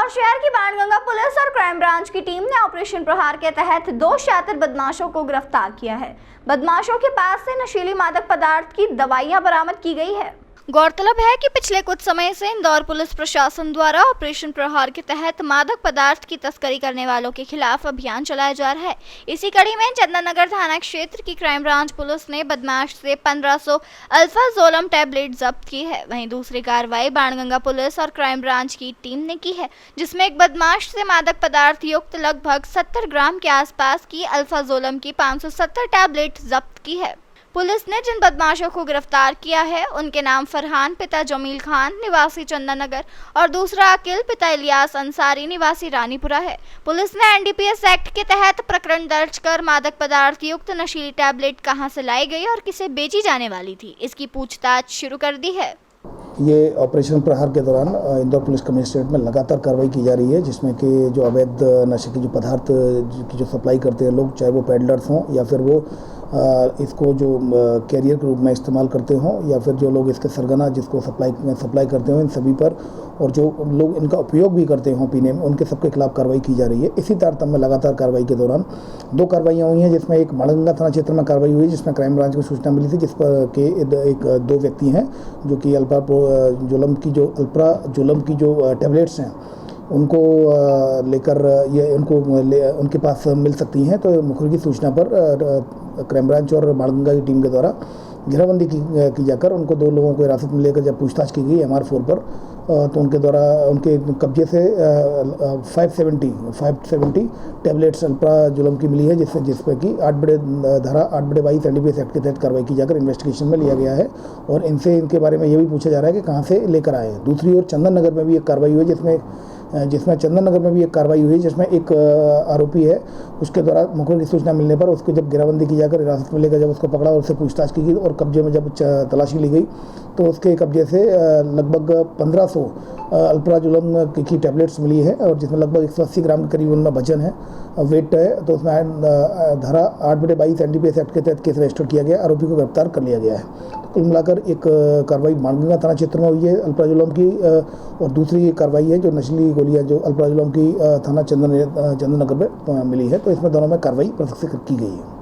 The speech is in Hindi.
इंदौर शहर की बाणगंगा पुलिस और क्राइम ब्रांच की टीम ने ऑपरेशन प्रहार के तहत 2 शातिर बदमाशों को गिरफ्तार किया है। बदमाशों के पास से नशीली मादक पदार्थ की दवाइयां बरामद की गई है। गौरतलब है कि पिछले कुछ समय से इंदौर पुलिस प्रशासन द्वारा ऑपरेशन प्रहार के तहत मादक पदार्थ की तस्करी करने वालों के खिलाफ अभियान चलाया जा रहा है। इसी कड़ी में चंदननगर थाना क्षेत्र की क्राइम ब्रांच पुलिस ने बदमाश से 1500 अल्फाजोलम टैबलेट जब्त की है। वहीं दूसरी कार्रवाई बाणगंगा पुलिस और क्राइम ब्रांच की टीम ने की है, जिसमें एक बदमाश से मादक पदार्थ युक्त लगभग 70 ग्राम के आसपास की अल्फाजोलम की 570 टैबलेट जब्त की है। पुलिस ने जिन बदमाशों को गिरफ्तार किया है उनके नाम फरहान पिता जमील खान निवासी चंदननगर और दूसरा अकील पिता इलियास अंसारी निवासी रानीपुरा है। पुलिस ने एनडीपीएस एक्ट के तहत प्रकरण दर्ज कर मादक पदार्थ युक्त नशीली टैबलेट कहां से लाई गई और किसे बेची जाने वाली थी, इसकी पूछताछ शुरू कर दी है। ये ऑपरेशन प्रहार के दौरान इंदौर पुलिस कमिश्नरेट में लगातार कार्रवाई की जा रही है, जिसमें कि जो अवैध नशे की जो पदार्थ की जो सप्लाई करते हैं लोग, चाहे वो पेडलर्स हों या फिर वो इसको जो कैरियर के रूप में इस्तेमाल करते हों या फिर जो लोग इसके सरगना जिसको सप्लाई करते हों, इन सभी पर और जो लोग इनका उपयोग भी करते हों पीने में, उनके सबके खिलाफ कार्रवाई की जा रही है। इसी तारतम्य में लगातार कार्रवाई के दौरान 2 कार्रवाइयाँ हुई हैं, जिसमें एक बाणगंगा थाना क्षेत्र में कार्रवाई हुई, जिसमें क्राइम ब्रांच को सूचना मिली थी, जिस पर के 2 व्यक्ति हैं जो कि अल्प्राजोलम की जो टैबलेट्स हैं उनको लेकर ये उनके पास मिल सकती हैं। तो मुखबिर की सूचना पर क्राइम ब्रांच और बाणगंगा की टीम के द्वारा घेराबंदी की जाकर उनको 2 लोगों को हिरासत में लेकर जब पूछताछ की गई MR4 पर, तो उनके द्वारा उनके कब्जे से 570 टैबलेट्स अल्प्राजोलम की मिली है, जिस पर कि 8/22 एनडीपीएस एक्ट के तहत कार्रवाई की जाकर इन्वेस्टिगेशन में लिया गया है और इनके बारे में ये भी पूछा जा रहा है कि कहाँ से लेकर आए हैं। दूसरी ओर चंदननगर में भी एक कार्रवाई हुई, जिसमें एक आरोपी है, उसके द्वारा मुखबिर की सूचना मिलने पर उसको जब घेराबंदी की जाकर हिरासत में लेकर जब उसको पकड़ा और उससे पूछताछ की गई और कब्जे में जब तलाशी ली गई तो उसके कब्जे से लगभग 1500 अल्प्राजोलम की टैबलेट्स मिली है और जिसमें लगभग 180 ग्राम के करीब उनमें वजन है, वेट है। तो उसमें धारा 8/22 एनडीपीएस एक्ट के तहत केस रजिस्टर किया गया, आरोपी को गिरफ्तार कर लिया गया है। तो कुल मिलाकर एक कार्रवाई बाणगंगा थाना क्षेत्र में हुई है अल्प्राजोलम की और दूसरी कार्रवाई है जो नशीली गोलियां जो अल्प्राजोलम की थाना चंदननगर में मिली है। तो इसमें दोनों में कार्रवाई प्रत्यक्ष की गई है।